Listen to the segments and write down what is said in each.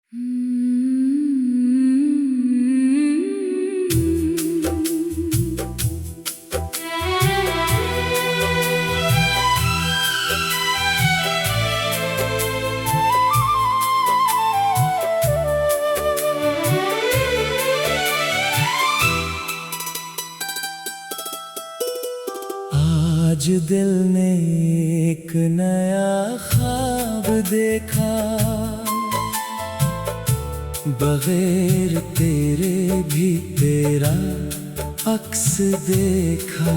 आज दिल ने एक नया ख्वाब देखा, बगैर तेरे भी तेरा अक्स देखा।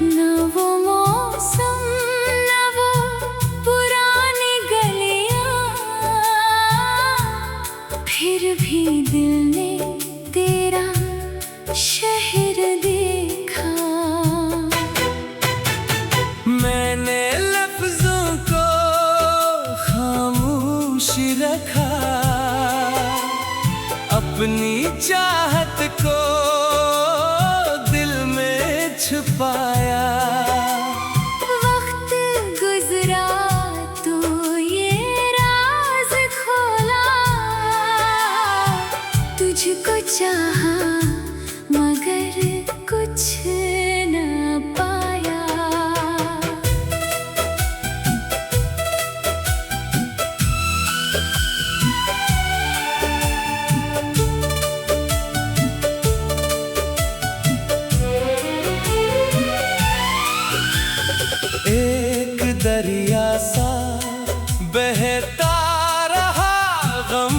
न वो मौसम न वो पुरानी गलियां, फिर भी दिल ने तेरा शहर देखा। मैंने लफ्जों को खामोश रखा, अपनी चाहत को दिल में छुपाया। वक्त गुजरा तो ये राज खोला, तुझको चाहा मगर कुछ न पाया। एक दरिया सा बहता रहा गम,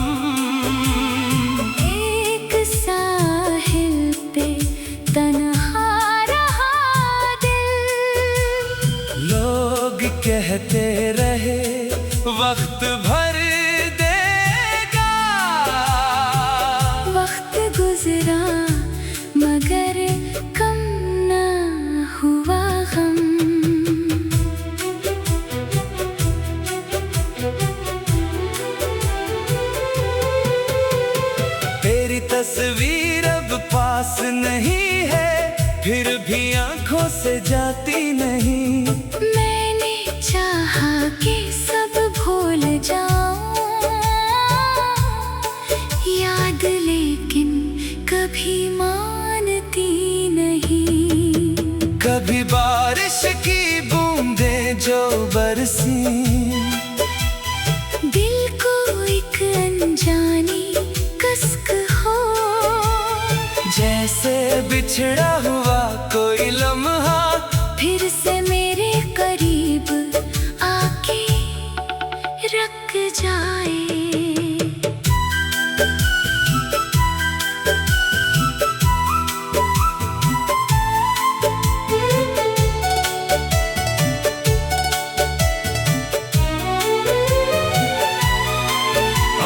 एक साहिल पे तन्हा रहा दिल। लोग कहते रहे वक्त भर देगा, वक्त गुजरा मगर कम ना हुआ गम। तेरी तस्वीर अब पास नहीं है, फिर भी आंखों से जाती नहीं। मैंने चाहा कि सब भूल जाऊं याद, लेकिन कभी मानती नहीं। कभी बारिश की बूंदें जो बरसी, दिल को एक अनजानी कसक हो, जैसे बिछड़ा हुआ कोई लम्हा फिर से मेरे करीब आके रख जाए।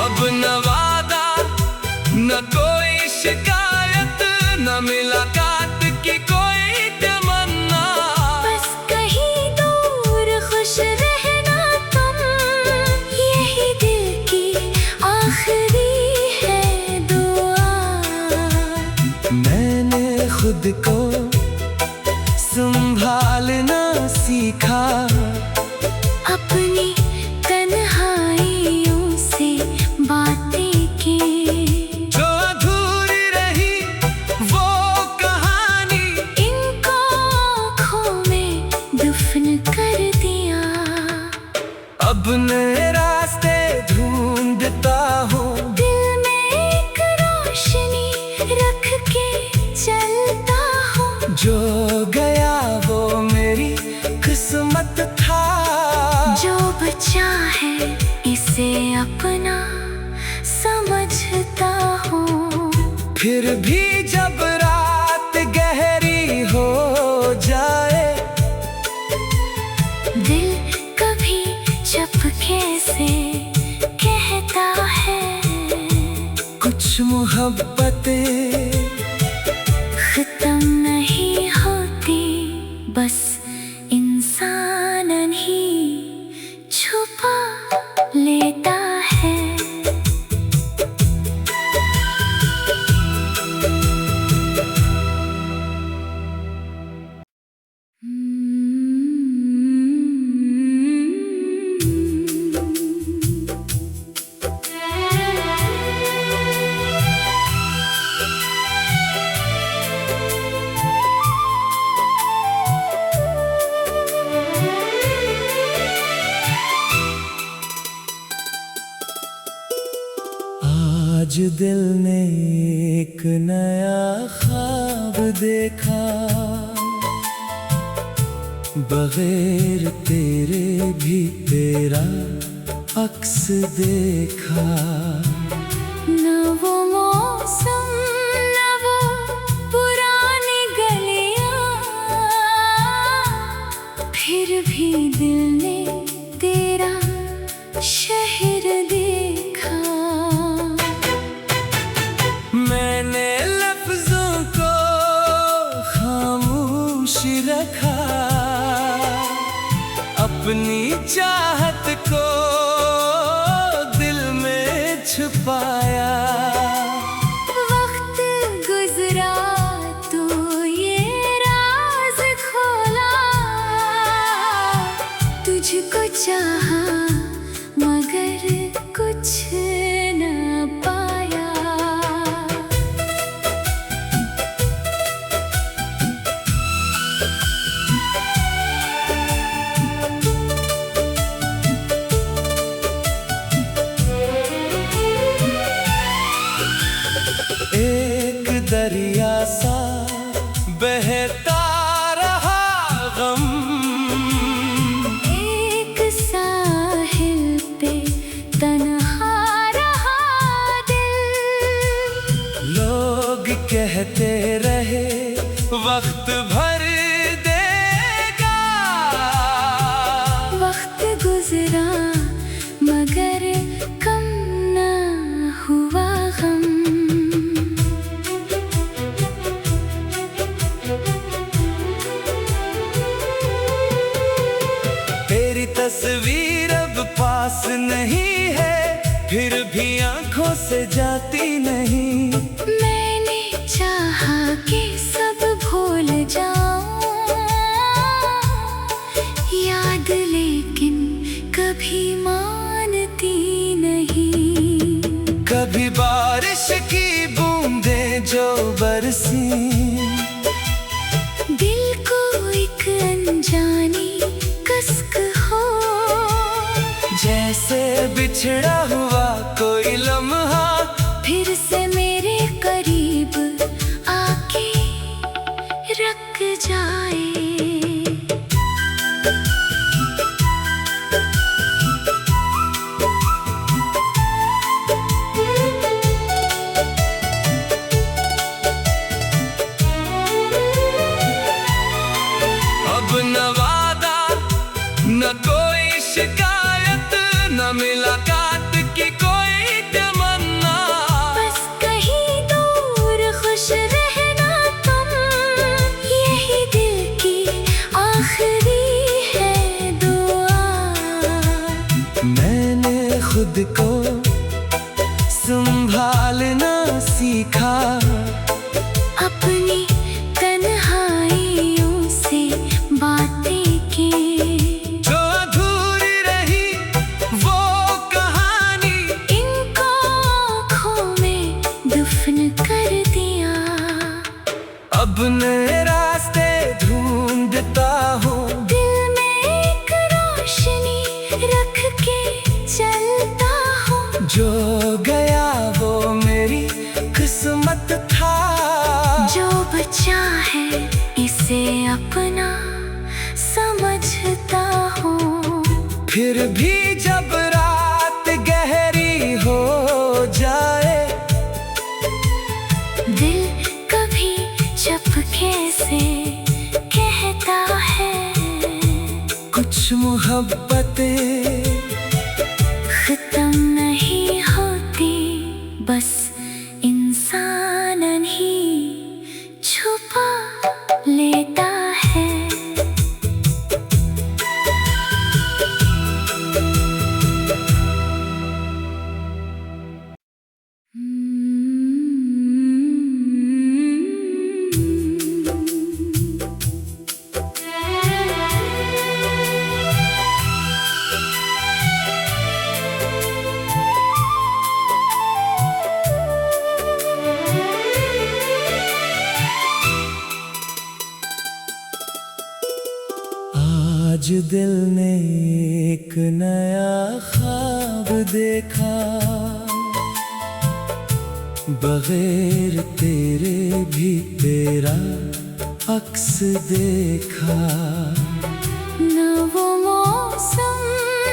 अब न वादा न कोई शिकायत, न मुलाकात की कोई तमन्ना। बस कहीं दूर खुश रहना तुम, यही दिल की आखिरी है दुआ। मैंने खुद को संभालना सीखा, अपनी तन्हाइयों से बातें की। जो अधूरी रही वो कहानी, इनको आँखों में दफन कर दिया। अब नए रास्ते ढूंढता हूँ, दिल में एक रोशनी रख के चलता हूँ। जो गया वो मेरी किस्मत था। जो बचा है इसे अपना समझता हूँ। फिर भी जब रात गहरी हो जाए, दिल कभी चुपके से कहता है, कुछ मोहब्बतें खत्म नहीं होती, बस इंसान ही छुपा लेता है। आज दिल ने एक नया ख्वाब देखा, बगैर तेरे भी तेरा अक्स देखा। न वो मौसम न वो पुरानी गलियां, फिर भी दिल ने तेरा शहर देखा। मैंने लफ्जों को खामोश रखा, अपनी चाहत को दिल में छुपाया। वक्त गुजरा तो ये राज खोला, तुझको चाहा मगर कुछ न पाया। एक दरिया सा बहता रहा गम, एक साहिल पे तन्हा रहा दिल। लोग कहते रहे वक्त भर देगा, वक्त गुजरा मगर कम न हुआ गम। तेरी तस्वीर अब पास नहीं है, फिर भी आंखों से जाती नहीं। मैंने चाहा कि सब भूल जाऊं याद, लेकिन कभी मानती नहीं। कभी बारिश की बूंदें जो बरसी, दिल को एक अनजानी कसक हो, जैसे बिछड़ा हुआ कोई लम्हा फिर से मेरे करीब आके रख जाए। अब न वादा न कोई शिकायत, न मुलाकात की कोई तमन्ना। बस कहीं दूर खुश रहना तुम, यही दिल की आखिरी है दुआ। मैंने खुद को संभालना सीखा, अपनी तन्हाइयों से बातें की। जो अधूरी रही वो कहानी, इनको आँखों में दफन कर दिया। अब नए रास्ते ढूंढता हूँ, दिल में एक रोशनी रख के चलता हूँ। जो गया वो मेरी किस्मत था। जो बचा है इसे अपना समझता हूँ। फिर भी जब रात गहरी हो जाए, दिल कभी चुपके से कहता है, कुछ मोहब्बतें खत्म नहीं होती, बस इंसान ही छुपा लेता है। आज दिल ने एक नया ख्वाब देखा, बगैर तेरे भी तेरा अक्स देखा। न वो मौसम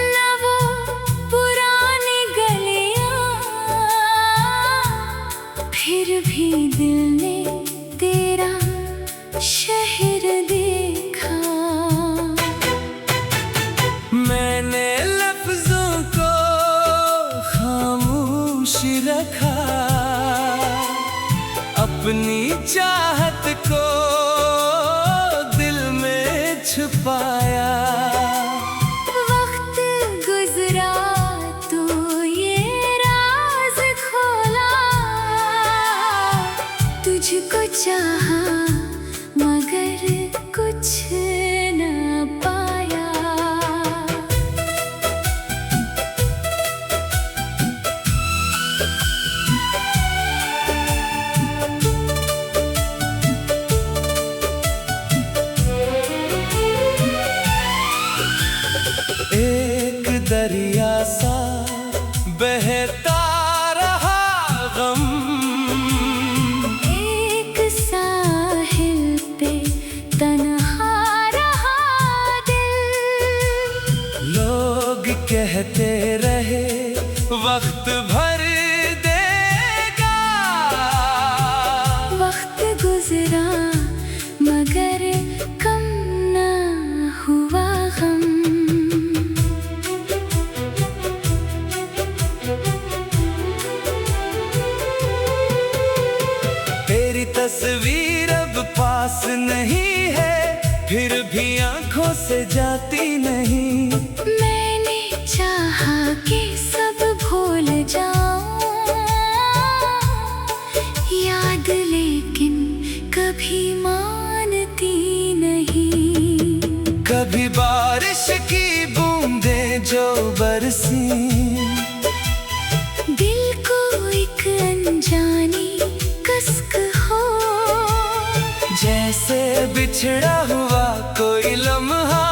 न वो पुरानी गलियां, फिर भी दिल ने तेरा शहर देखा। मैंने लफ्जों को खामोश रखा, अपनी चाहत को दिल में छुपाया। वक्त गुजरा तो ये राज खोला, तुझको चाहा मगर कुछ न पाया। एक दरिया सा बहता रहा गम, एक साहिल पे तन्हा रहा दिल। लोग कहते रहे वक्त भर देगा। वक्त गुजरा मगर कम न हुआ गम। तेरी तस्वीर अब पास नहीं है, फिर भी आंखों से जाती नहीं। मैंने चाहा कि सब भूल जाऊं याद, लेकिन कभी मानती नहीं। कभी बारिश की बूंदें जो बरसी, दिल को एक अनजानी कसक हो। जैसे बिछड़ा हुआ कोई लम्हा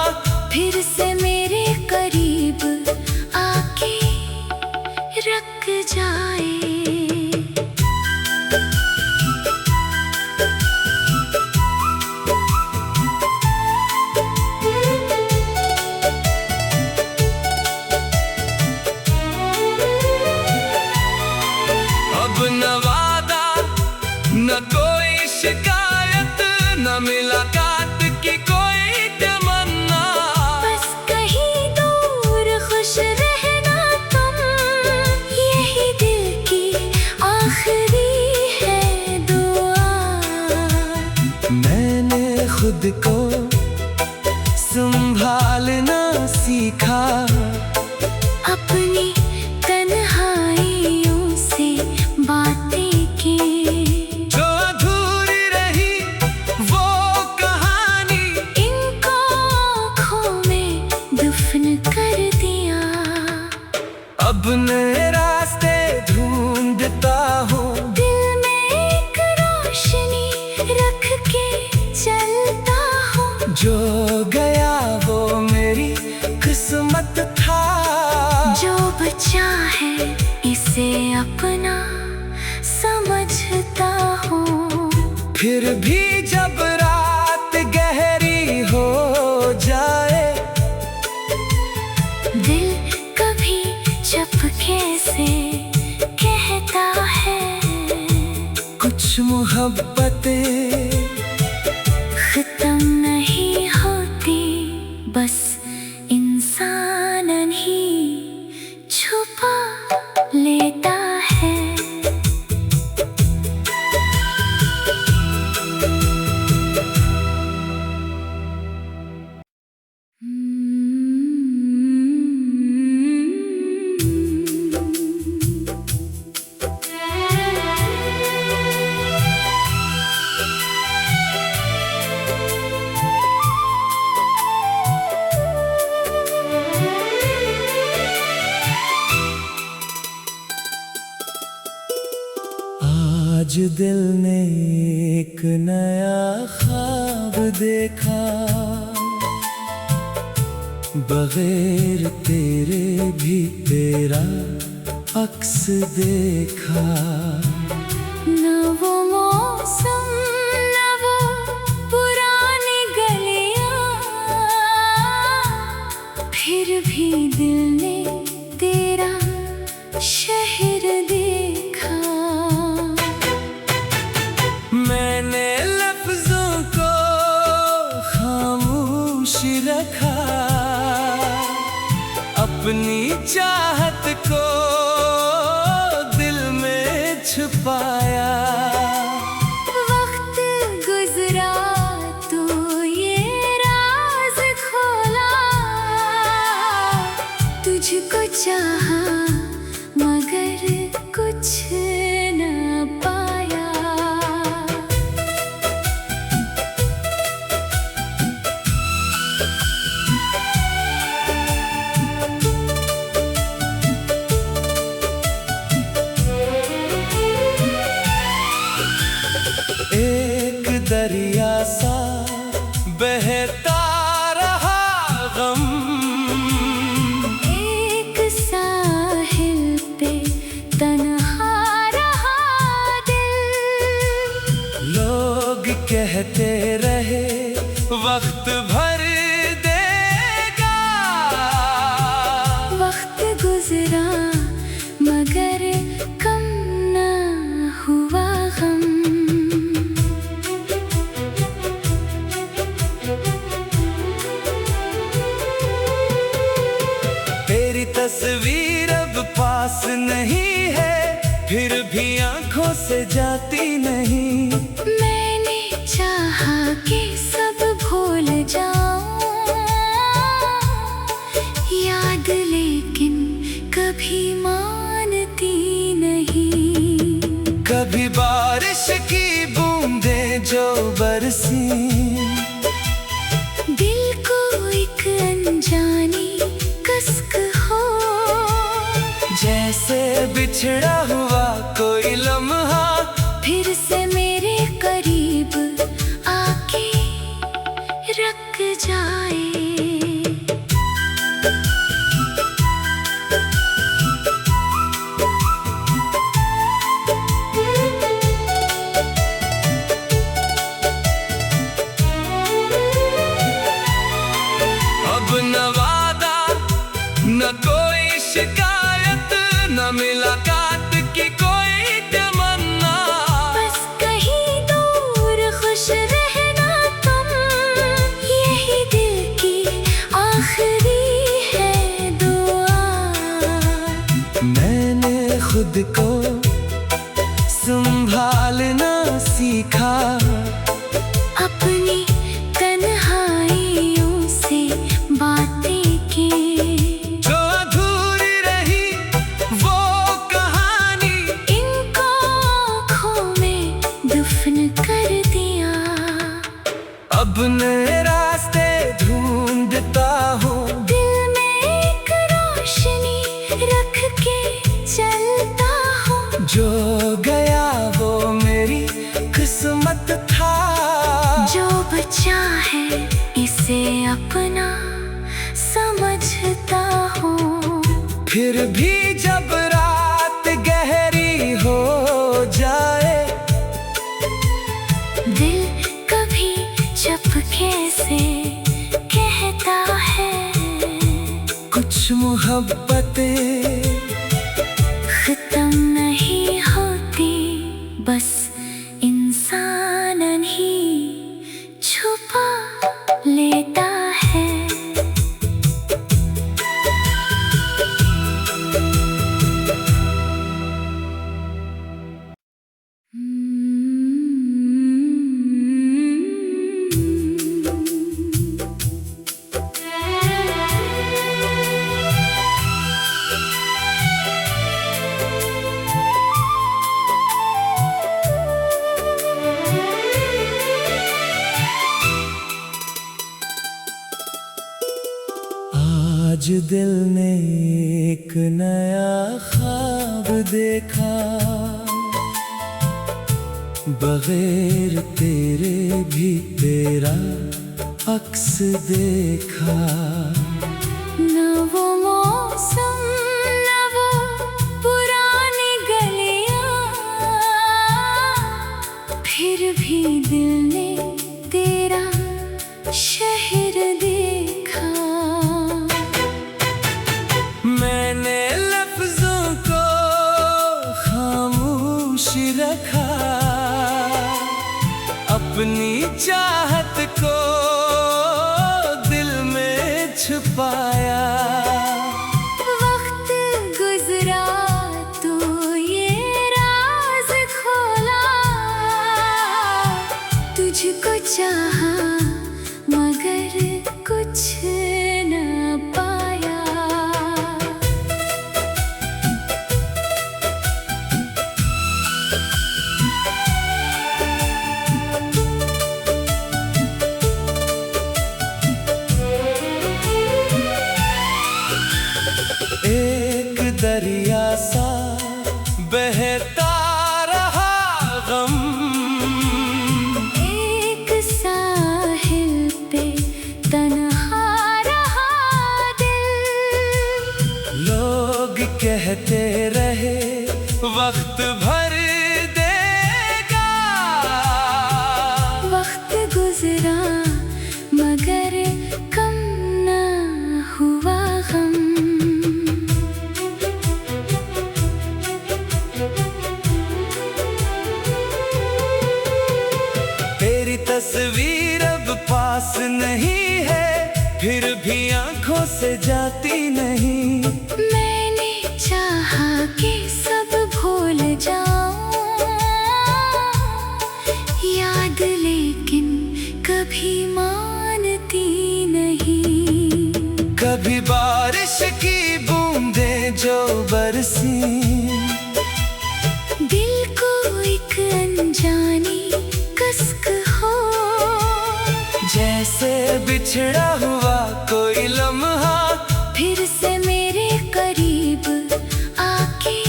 फिर से मेरे करीब आके रख जाए। अब न वादा न कोई शिकायत, न मुलाकात की कोई तमन्ना। बस कहीं दूर खुश रहना तुम, यही दिल की आखिरी है दुआ। मैंने खुद को संभालना सीखा, अपनी तन्हाइयों से बातें की। जो अधूरी रही वो कहानी, इनको आँखों में दफन कर दिया। अब नए रास्ते ढूंढता हूँ, दिल में एक रोशनी रख के चलता हूँ। जो गया वो मेरी किस्मत था। जो बचा है इसे अपना समझता हूँ। फिर भी जब रात गहरी हो जाए, दिल कभी चुपके से कहता है, कुछ मोहब्बतें खत्म नहीं होती, बस इंसान ही छुपा लेता है। आज दिल ने एक नया ख्वाब देखा, बगैर तेरे भी तेरा अक्स देखा। मौसम न वो पुरानी गलियां, फिर भी दिल ने तेरा शहर देखा। मैंने लफ्जों को खामोश रखा, अपनी चाहत को दिल में छुपाया। वक्त गुजरा तो ये राज खोला, तुझको चाहा मगर कुछ न पाया। एक दरिया सा बहता रहा गम, एक साहिल पे तन्हा रहा दिल। लोग कहते रहे वक्त भर देगा, वक्त गुजरा मगर कम न हुआ गम। तेरी तस्वीर अब पास नहीं है, फिर भी आंखों से जाती नहीं। मैंने चाहा कि सब भूल जाऊं याद, लेकिन कभी मानती नहीं। कभी बारिश की बूंदें जो बरसी, दिल को एक अनजानी कसक हो, जैसे बिछड़ा हुआ कोई लम्हा फिर से मेरे करीब आके रख जाए। अब न वादा न कोई शिकायत, न मुलाकात की कोई तमन्ना। बस कहीं दूर खुश रहना तुम, यही दिल की आखिरी है दुआ। मैंने खुद को संभालना सीखा, अपनी तन्हाइयों से बातें की। जो अधूरी रही वो कहानी, इनको आँखों में दफन कर दिया। अब नए रास्ते ढूंढता हूँ, दिल में एक रोशनी रख के चलता हूँ। जो गया वो मेरी किस्मत था। जो बचा है इसे अपना समझता हूँ। फिर भी जब रात गहरी हो जाए, दिल कभी चुपके से कहता है, कुछ मोहब्बतें खत्म नहीं होती, बस इंसान ही छुपा लेता है। आज दिल ने एक नया ख्वाब देखा, बगैर तेरे भी तेरा अक्स देखा। न वो मौसम न वो पुरानी गलियां, फिर अपनी चाहत को दिल में छुपाया। वक्त गुजरा तो ये राज खोला, तुझको चाहा मगर कुछ न पाया। एक दरिया सा बहता रहा गम, एक साहिल पे तन्हा रहा दिल। लोग कहते रहे वक्त भर देगा। वक्त गुजरा मगर कम न हुआ गम। तेरी तस्वीर अब पास नहीं है, फिर भी आंखों से जाती नहीं। मैंने चाहा कि सब भूल जाऊं याद, लेकिन कभी मानती नहीं। कभी बारिश की बूंदें जो बरसी, दिल को एक अनजानी कसक हो। जैसे बिछड़ा हुआ कोई लम्हा फिर से मेरे करीब आके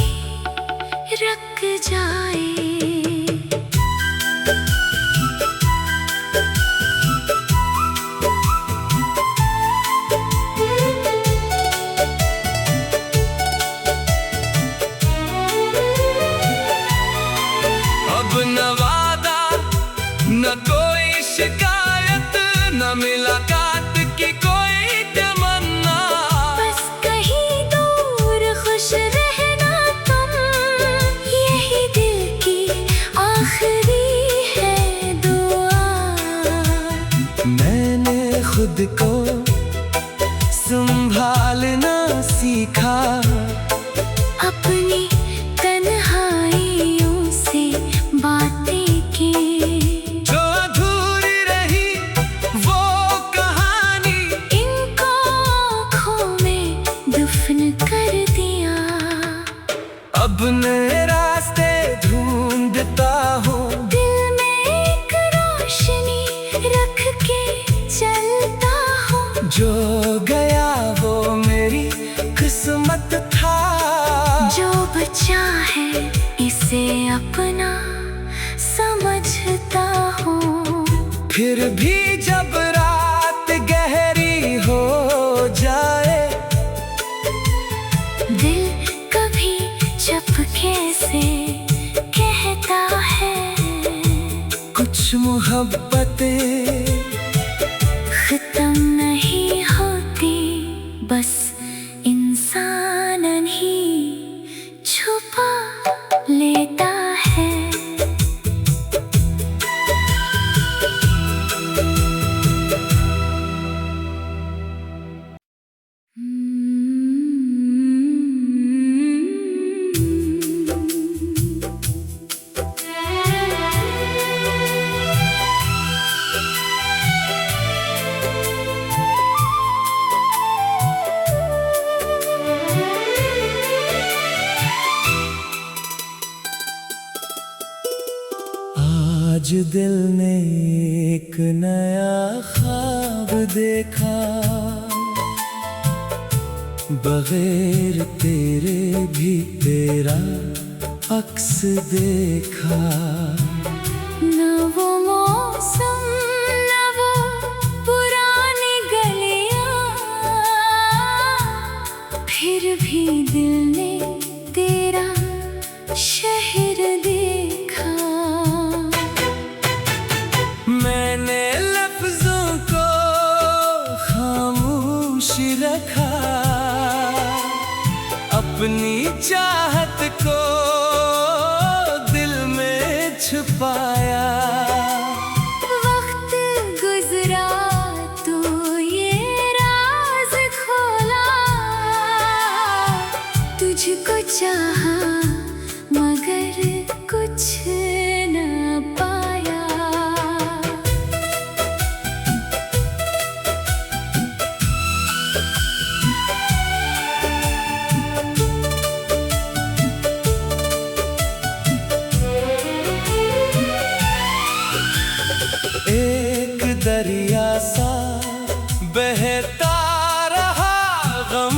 रख जाए। अब न वादा न कोई शिकायत, न मुलाकात की कोई तमन्ना। बस कहीं दूर खुश रहना तुम, यही दिल की आखिरी है दुआ। मैंने खुद को संभालना सीखा, अपनी तन्हाइयों से बातें की। जो अधूरी रही वो कहानी, इनको आँखों में दफन कर दिया। अब नए रास्ते ढूंढता हूँ, दिल में एक रोशनी रख के चलता हूँ। जो गया वो मेरी किस्मत था। जो बचा है इसे अपना समझता हूँ। फिर भी जब रात गहरी हो जाए, दिल कभी चुपके से कहता है, कुछ मोहब्बतें खत्म नहीं होती, बस इंसान ही छुपा लेता है। आज दिल ने एक नया ख्वाब देखा, बगैर तेरे भी तेरा अक्स देखा। न वो मौसम न वो पुरानी गलियां, फिर भी दिल ने तेरा शहर देखा। मैंने लफ्जों को खामोश रखा, अपनी चाहत को दिल में छुपाया। सहता रहा गम।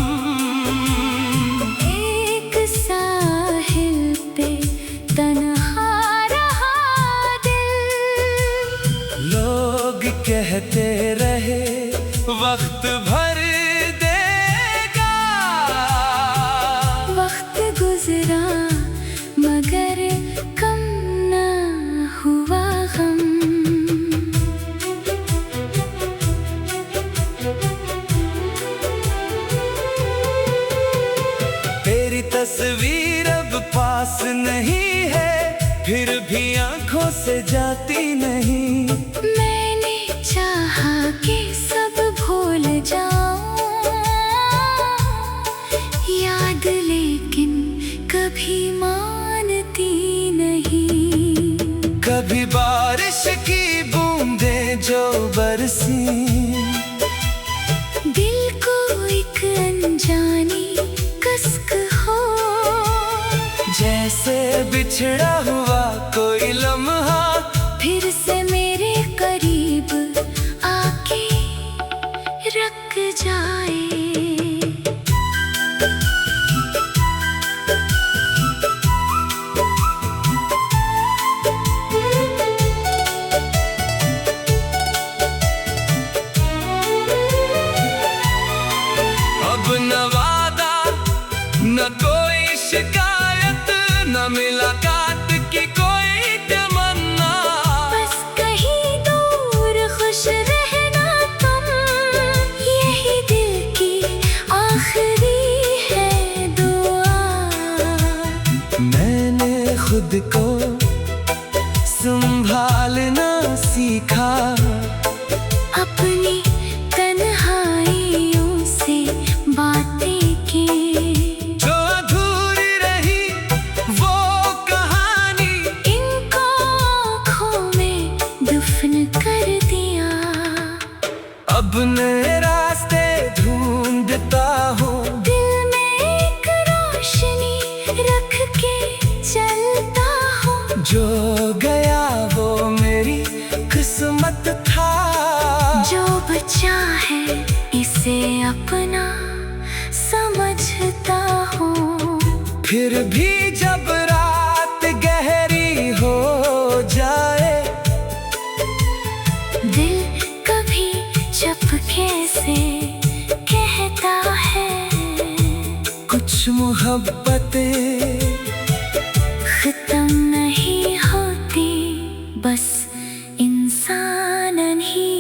एक साहिल पे तन्हा रहा दिल। लोग कहते रहे वक्त भर देगा। वक्त गुजरा मगर कम ना हुआ गम। तेरी तस्वीर अब पास नहीं है, फिर भी आंखों से जाती नहीं। मैंने चाहा कि सब भूल जाऊं याद, लेकिन कभी मानती नहीं। कभी बारिश की बूंदें जो बरसी, दिल को एक अनजानी कसक हो। जैसे बिछड़ा हुआ कोई लम्हा फिर से मेरे करीब आके रख जाए। अब न वादा न कोई शिकायत, न मुलाकात की कोई तमन्ना। बस कहीं दूर खुश रहना तुम, यही दिल की आखिरी है दुआ। मैंने खुद को संभालना सीखा, अपनी तन्हाइयों से बातें की। जो अधूरी रही वो कहानी, इनको आँखों में दफन कर दिया। अब नए रास्ते ढूंढता हूँ, दिल में एक रोशनी रख के चलता हूँ। जो गया वो मेरी किस्मत था। जो बचा है इसे अपना समझता हूँ। फिर भी जब रात गहरी हो जाए, दिल कभी चुपके से कहता है, कुछ मोहब्बतें खत्म नहीं होती, बस इंसान ही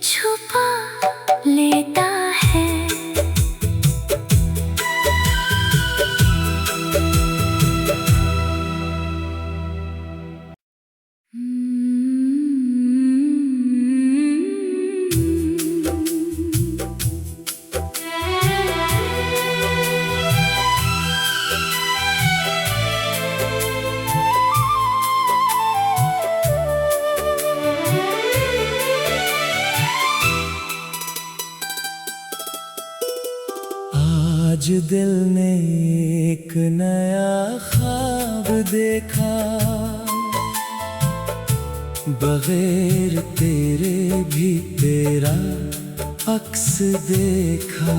छुपा लेता है। आज दिल ने एक नया ख्वाब देखा, बगैर तेरे भी तेरा अक्स देखा।